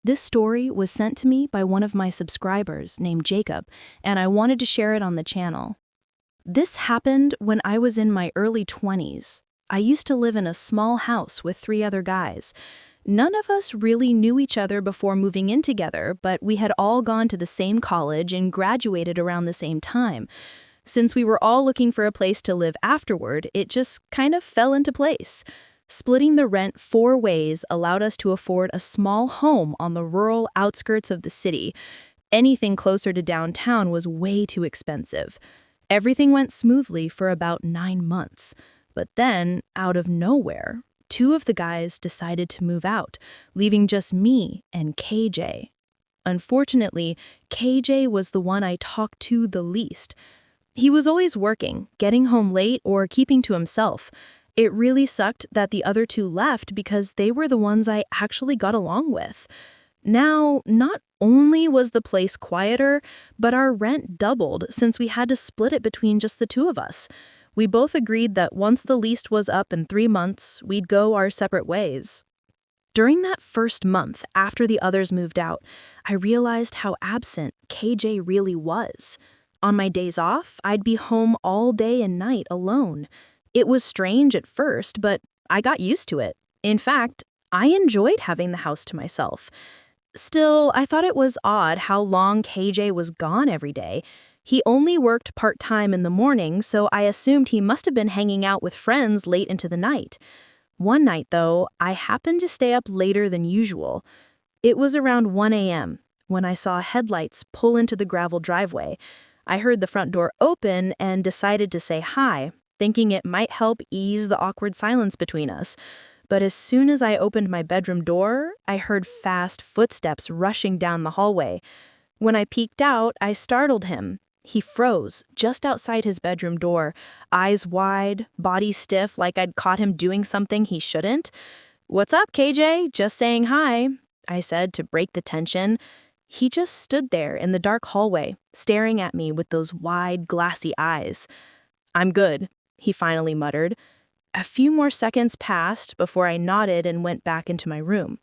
This story was sent to me by one of my subscribers named Jacob, and I wanted to share it on the channel. This happened when I was in my early 20s. I used to live in a small house with 3 other guys. None of us really knew each other before moving in together, but we had all gone to the same college and graduated around the same time. Since we were all looking for a place to live afterward, it just kind of fell into place. Splitting the rent 4 ways allowed us to afford a small home on the rural outskirts of the city. Anything closer to downtown was way too expensive. Everything went smoothly for about 9 months. But then, out of nowhere, 2 of the guys decided to move out, leaving just me and KJ. Unfortunately, KJ was the one I talked to the least. He was always working, getting home late, or keeping to himself. It really sucked that the other 2 left because they were the ones I actually got along with. Now, not only was the place quieter, but our rent doubled since we had to split it between just the 2 of us. We both agreed that once the lease was up in 3 months, we'd go our separate ways. During that first month after the others moved out, I realized how absent KJ really was. On my days off, I'd be home all day and night alone. It was strange at first, but I got used to it. In fact, I enjoyed having the house to myself. Still, I thought it was odd how long KJ was gone every day. He only worked part-time in the morning, so I assumed he must have been hanging out with friends late into the night. One night, though, I happened to stay up later than usual. It was around 1 a.m. when I saw headlights pull into the gravel driveway. I heard the front door open and decided to say hi, thinking it might help ease the awkward silence between us. But as soon as I opened my bedroom door, I heard fast footsteps rushing down the hallway. When I peeked out, I startled him. He froze just outside his bedroom door, eyes wide, body stiff like I'd caught him doing something he shouldn't. "What's up, KJ? Just saying hi," I said to break the tension. He just stood there in the dark hallway, staring at me with those wide, glassy eyes. "I'm good," he finally muttered. A few more seconds passed before I nodded and went back into my room.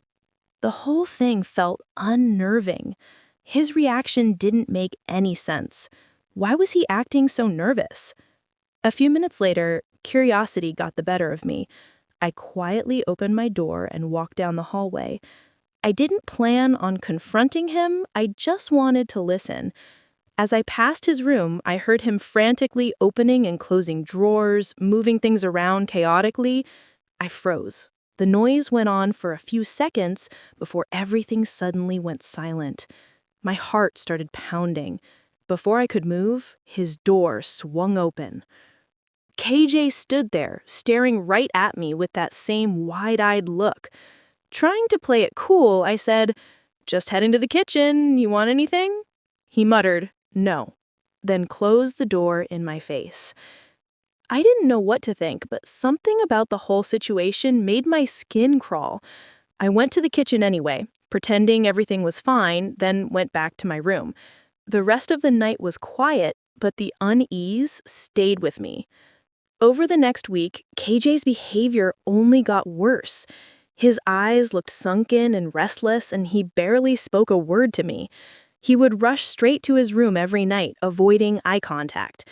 The whole thing felt unnerving. His reaction didn't make any sense. Why was he acting so nervous? A few minutes later, curiosity got the better of me. I quietly opened my door and walked down the hallway. I didn't plan on confronting him, I just wanted to listen. As I passed his room, I heard him frantically opening and closing drawers, moving things around chaotically. I froze. The noise went on for a few seconds before everything suddenly went silent. My heart started pounding. Before I could move, his door swung open. KJ stood there, staring right at me with that same wide-eyed look. Trying to play it cool, I said, "Just heading to the kitchen. You want anything?" He muttered, "No," then closed the door in my face. I didn't know what to think, but something about the whole situation made my skin crawl. I went to the kitchen anyway, pretending everything was fine, then went back to my room. The rest of the night was quiet, but the unease stayed with me. Over the next week, KJ's behavior only got worse. His eyes looked sunken and restless, and he barely spoke a word to me. He would rush straight to his room every night, avoiding eye contact.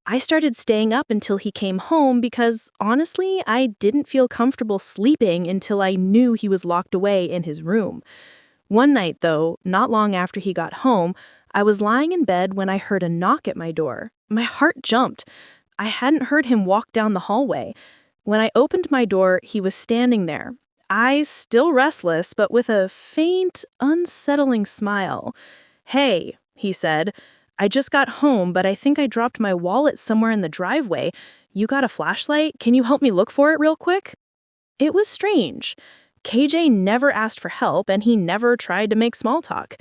I started staying up until he came home because, honestly, I didn't feel comfortable sleeping until I knew he was locked away in his room. One night, though, not long after he got home, I was lying in bed when I heard a knock at my door. My heart jumped. I hadn't heard him walk down the hallway. When I opened my door, he was standing there, eyes still restless, but with a faint, unsettling smile. "Hey," he said, "I just got home, but I think I dropped my wallet somewhere in the driveway. You got a flashlight? Can you help me look for it real quick?" It was strange. KJ never asked for help, and he never tried to make small talk.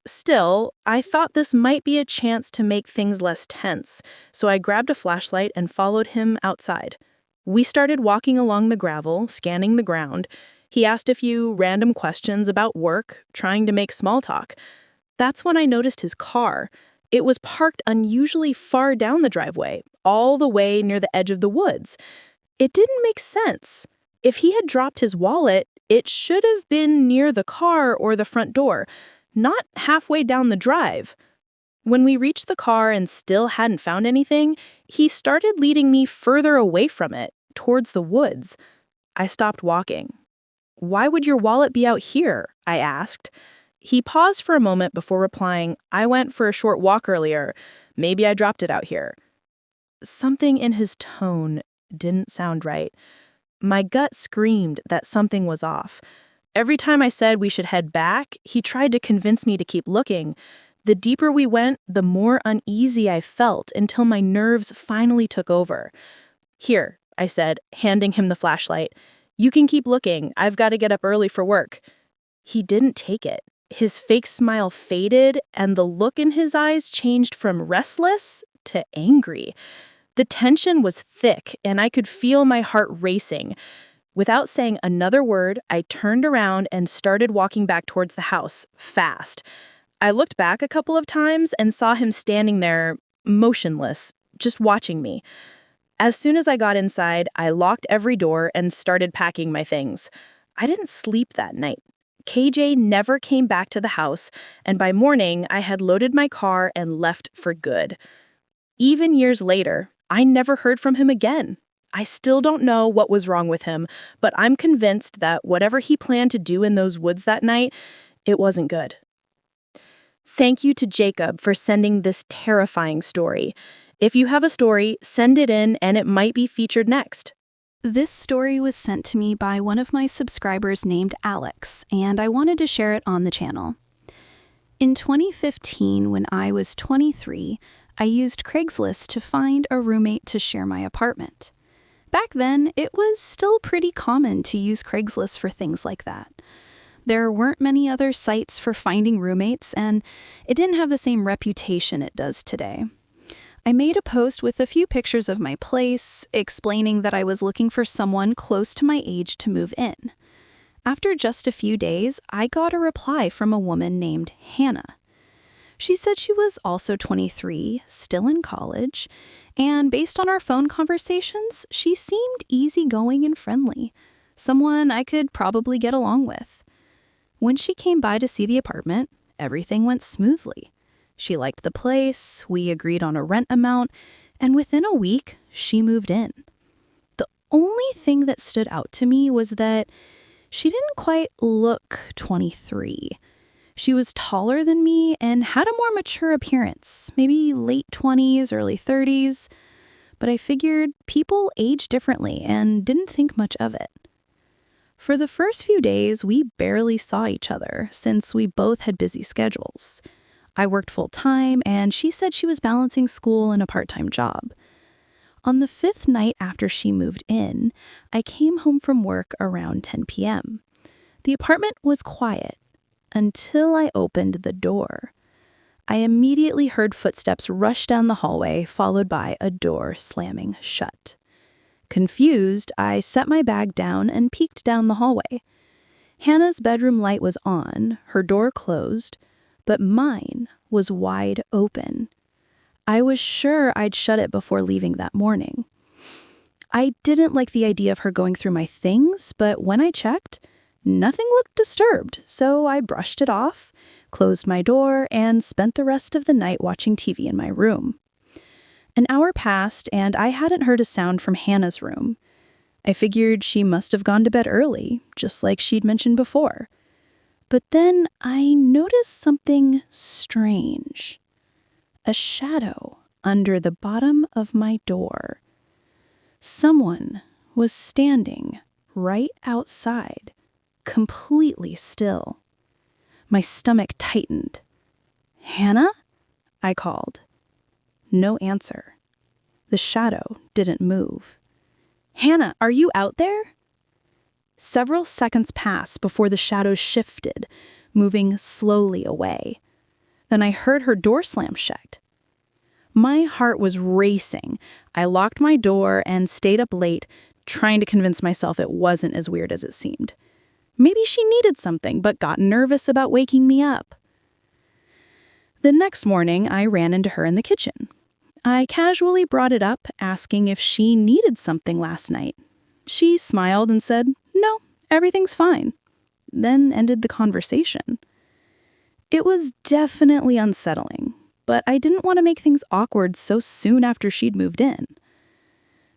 Still, I thought this might be a chance to make things less tense, so I grabbed a flashlight and followed him outside. We started walking along the gravel, scanning the ground. He asked a few random questions about work, trying to make small talk. That's when I noticed his car. It was parked unusually far down the driveway, all the way near the edge of the woods. It didn't make sense. If he had dropped his wallet, It should have been near the car or the front door, not halfway down the drive. When we reached the car and still hadn't found anything, he started leading me further away from it, towards the woods. I stopped walking. "Why would your wallet be out here?" I asked. He paused for a moment before replying, "I went for a short walk earlier. Maybe I dropped it out here." Something in his tone didn't sound right. My gut screamed that something was off. Every time I said we should head back, he tried to convince me to keep looking. The deeper we went, the more uneasy I felt until my nerves finally took over. "Here," I said, handing him the flashlight. "You can keep looking. I've got to get up early for work." He didn't take it. His fake smile faded, and the look in his eyes changed from restless to angry. The tension was thick, and I could feel my heart racing. Without saying another word, I turned around and started walking back towards the house, fast. I looked back a couple of times and saw him standing there, motionless, just watching me. As soon as I got inside, I locked every door and started packing my things. I didn't sleep that night. KJ never came back to the house, and by morning, I had loaded my car and left for good. Even years later, I never heard from him again. I still don't know what was wrong with him, but I'm convinced that whatever he planned to do in those woods that night, it wasn't good. Thank you to Jacob for sending this terrifying story. If you have a story, send it in and it might be featured next. This story was sent to me by one of my subscribers named Alex, and I wanted to share it on the channel. In 2015, when I was 23, I used Craigslist to find a roommate to share my apartment. Back then, it was still pretty common to use Craigslist for things like that. There weren't many other sites for finding roommates, and it didn't have the same reputation it does today. I made a post with a few pictures of my place, explaining that I was looking for someone close to my age to move in. After just a few days, I got a reply from a woman named Hannah. She said she was also 23, still in college, and based on our phone conversations, she seemed easygoing and friendly, someone I could probably get along with. When she came by to see the apartment, everything went smoothly. She liked the place, we agreed on a rent amount, and within a week, she moved in. The only thing that stood out to me was that she didn't quite look 23. She was taller than me and had a more mature appearance, maybe late 20s, early 30s. But I figured people age differently and didn't think much of it. For the first few days, we barely saw each other since we both had busy schedules. I worked full-time, and she said she was balancing school and a part-time job. On the 5th night after she moved in, I came home from work around 10 p.m. The apartment was quiet until I opened the door. I immediately heard footsteps rush down the hallway, followed by a door slamming shut. Confused, I set my bag down and peeked down the hallway. Hannah's bedroom light was on, her door closed, but mine was wide open. I was sure I'd shut it before leaving that morning. I didn't like the idea of her going through my things, but when I checked, nothing looked disturbed, so I brushed it off, closed my door, and spent the rest of the night watching TV in my room. An hour passed, and I hadn't heard a sound from Hannah's room. I figured she must have gone to bed early, just like she'd mentioned before. But then I noticed something strange. A shadow under the bottom of my door. Someone was standing right outside, completely still. My stomach tightened. "Hannah?" I called. No answer. The shadow didn't move. "Hannah, are you out there?" Several seconds passed before the shadow shifted, moving slowly away. Then I heard her door slam shut. My heart was racing. I locked my door and stayed up late, trying to convince myself it wasn't as weird as it seemed. Maybe she needed something, but got nervous about waking me up. The next morning, I ran into her in the kitchen. I casually brought it up, asking if she needed something last night. She smiled and said, "No, everything's fine," then ended the conversation. It was definitely unsettling, but I didn't want to make things awkward so soon after she'd moved in.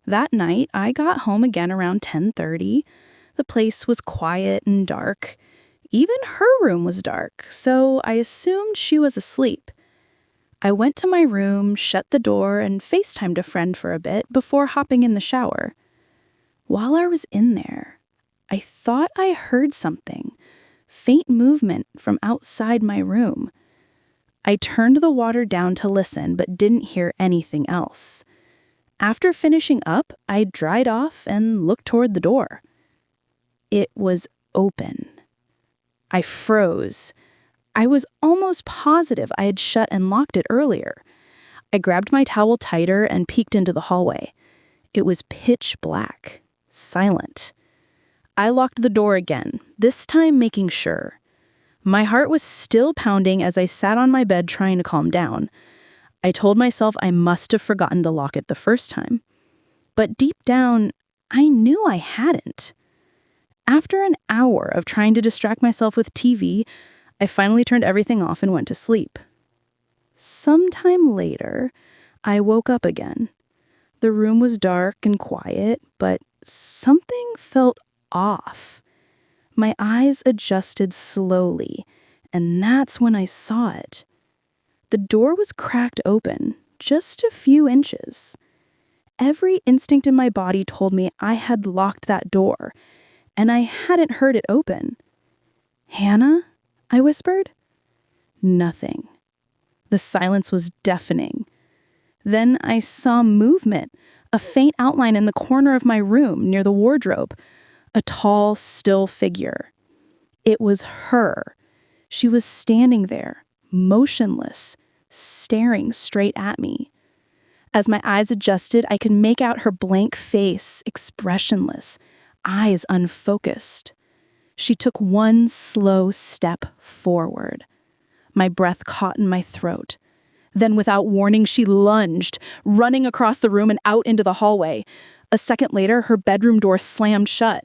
That night, I got home again around 10:30. The place was quiet and dark. Even her room was dark, so I assumed she was asleep. I went to my room, shut the door, and FaceTimed a friend for a bit before hopping in the shower. While I was in there, I thought I heard something, faint movement from outside my room. I turned the water down to listen, but didn't hear anything else. After finishing up, I dried off and looked toward the door. It was open. I froze. I was almost positive I had shut and locked it earlier. I grabbed my towel tighter and peeked into the hallway. It was pitch black, silent. I locked the door again, this time making sure. My heart was still pounding as I sat on my bed trying to calm down. I told myself I must have forgotten to lock it the first time. But deep down, I knew I hadn't. After an hour of trying to distract myself with TV, I finally turned everything off and went to sleep. Sometime later, I woke up again. The room was dark and quiet, but something felt off. My eyes adjusted slowly, and that's when I saw it. The door was cracked open, just a few inches. Every instinct in my body told me I had locked that door, and I hadn't heard it open. "Hannah?" I whispered. Nothing. The silence was deafening. Then I saw movement, a faint outline in the corner of my room near the wardrobe, a tall, still figure. It was her. She was standing there, motionless, staring straight at me. As my eyes adjusted, I could make out her blank face, expressionless, eyes unfocused. She took one slow step forward. My breath caught in my throat. Then, without warning, she lunged, running across the room and out into the hallway. A second later, her bedroom door slammed shut.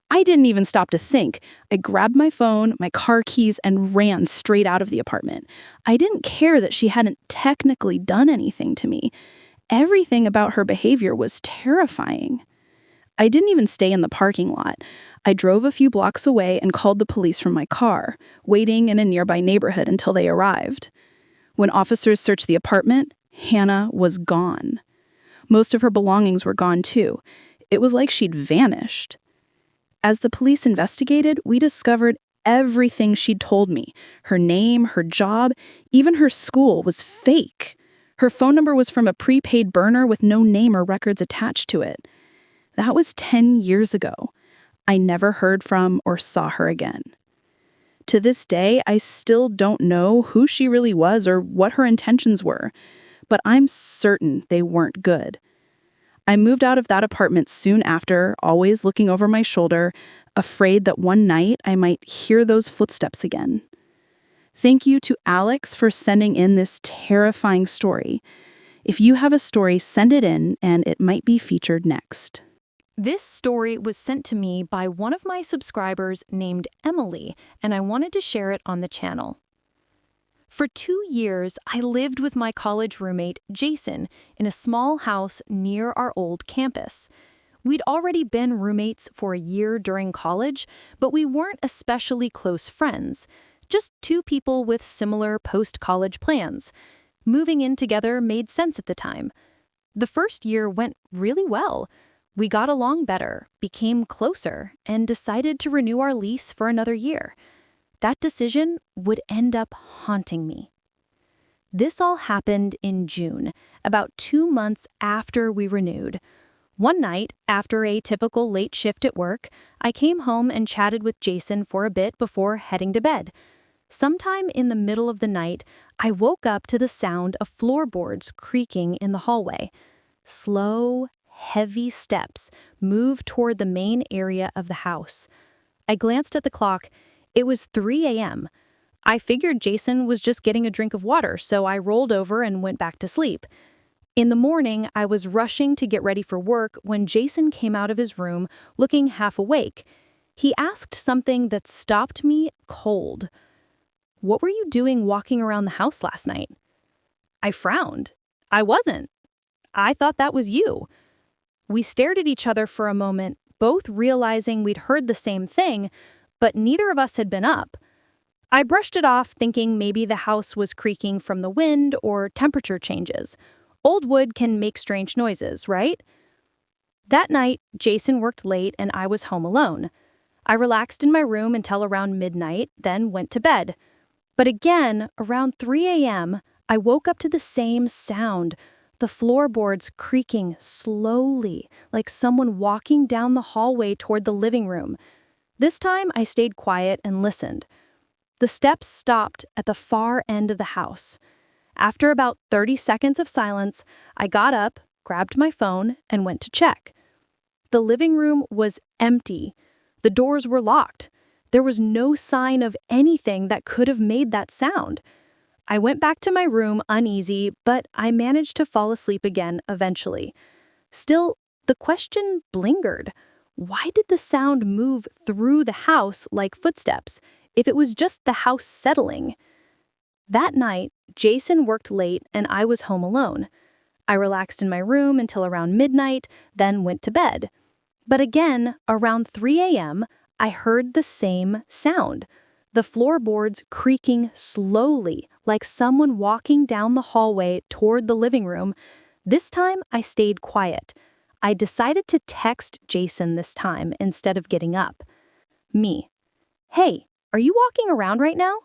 I didn't even stop to think. I grabbed my phone, my car keys, and ran straight out of the apartment. I didn't care that she hadn't technically done anything to me. Everything about her behavior was terrifying. I didn't even stay in the parking lot. I drove a few blocks away and called the police from my car, waiting in a nearby neighborhood until they arrived. When officers searched the apartment, Hannah was gone. Most of her belongings were gone too. It was like she'd vanished. As the police investigated, we discovered everything she'd told me. Her name, her job, even her school was fake. Her phone number was from a prepaid burner with no name or records attached to it. That was 10 years ago. I never heard from or saw her again. To this day, I still don't know who she really was or what her intentions were, but I'm certain they weren't good. I moved out of that apartment soon after, always looking over my shoulder, afraid that one night I might hear those footsteps again. Thank you to Alex for sending in this terrifying story. If you have a story, send it in and it might be featured next. This story was sent to me by one of my subscribers named Emily, and I wanted to share it on the channel. For 2 years, I lived with my college roommate, Jason, in a small house near our old campus. We'd already been roommates for a year during college, but we weren't especially close friends, just two people with similar post-college plans. Moving in together made sense at the time. The first year went really well. We got along better, became closer, and decided to renew our lease for another year. That decision would end up haunting me. This all happened in June, about 2 months after we renewed. One night, after a typical late shift at work, I came home and chatted with Jason for a bit before heading to bed. Sometime in the middle of the night, I woke up to the sound of floorboards creaking in the hallway. Slow, heavy steps moved toward the main area of the house. I glanced at the clock. It was 3 a.m. I figured Jason was just getting a drink of water, so I rolled over and went back to sleep. In the morning, I was rushing to get ready for work when Jason came out of his room looking half awake. He asked something that stopped me cold. "What were you doing walking around the house last night?" I frowned. "I wasn't. I thought that was you." We stared at each other for a moment, both realizing we'd heard the same thing, but neither of us had been up. I brushed it off, thinking maybe the house was creaking from the wind or temperature changes. Old wood can make strange noises, right? That night, Jason worked late and I was home alone. I relaxed in my room until around midnight, then went to bed. But again, around 3 a.m., I woke up to the same sound, the floorboards creaking slowly, like someone walking down the hallway toward the living room. This time, I stayed quiet and listened. The steps stopped at the far end of the house. After about 30 seconds of silence, I got up, grabbed my phone, and went to check. The living room was empty. The doors were locked. There was no sign of anything that could have made that sound. I went back to my room uneasy, but I managed to fall asleep again eventually. Still, the question lingered. Why did the sound move through the house like footsteps, if it was just the house settling? That night, Jason worked late and I was home alone. I relaxed in my room until around midnight, then went to bed. But again, around 3 a.m., I heard the same sound. The floorboards creaking slowly, like someone walking down the hallway toward the living room. This time, I stayed quiet. I decided to text Jason this time instead of getting up. Me. "Hey, are you walking around right now?"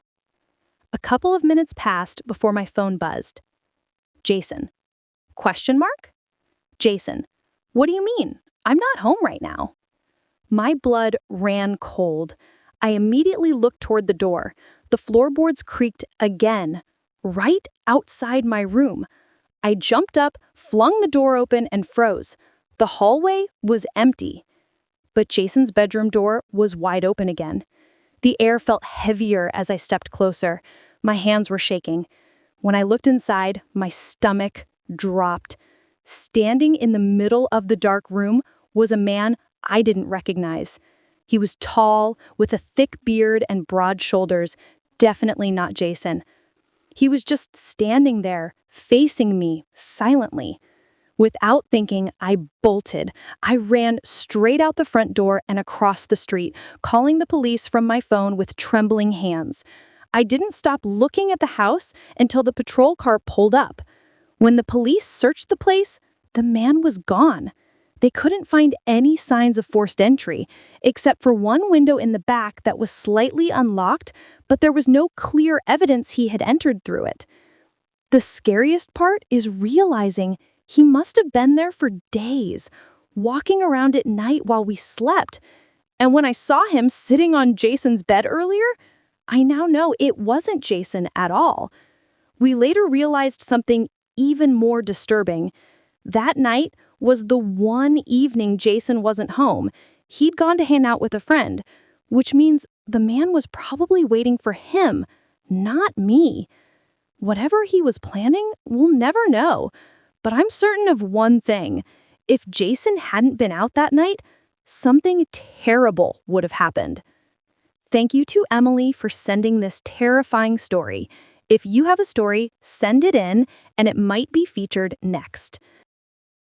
A couple of minutes passed before my phone buzzed. Jason. Question mark? Jason. "What do you mean? I'm not home right now." My blood ran cold. I immediately looked toward the door. The floorboards creaked again, right outside my room. I jumped up, flung the door open, and froze. The hallway was empty. But Jason's bedroom door was wide open again. The air felt heavier as I stepped closer. My hands were shaking. When I looked inside, my stomach dropped. Standing in the middle of the dark room was a man I didn't recognize. He was tall, with a thick beard and broad shoulders, definitely not Jason. He was just standing there, facing me, silently. Without thinking, I bolted. I ran straight out the front door and across the street, calling the police from my phone with trembling hands. I didn't stop looking at the house until the patrol car pulled up. When the police searched the place, the man was gone. They couldn't find any signs of forced entry, except for one window in the back that was slightly unlocked, but there was no clear evidence he had entered through it. The scariest part is realizing he must have been there for days, walking around at night while we slept. And when I saw him sitting on Jason's bed earlier, I now know it wasn't Jason at all. We later realized something even more disturbing. That night was the one evening Jason wasn't home. He'd gone to hang out with a friend, which means the man was probably waiting for him, not me. Whatever he was planning, we'll never know. But I'm certain of one thing. If Jason hadn't been out that night, something terrible would have happened. Thank you to Emily for sending this terrifying story. If you have a story, send it in, and it might be featured next.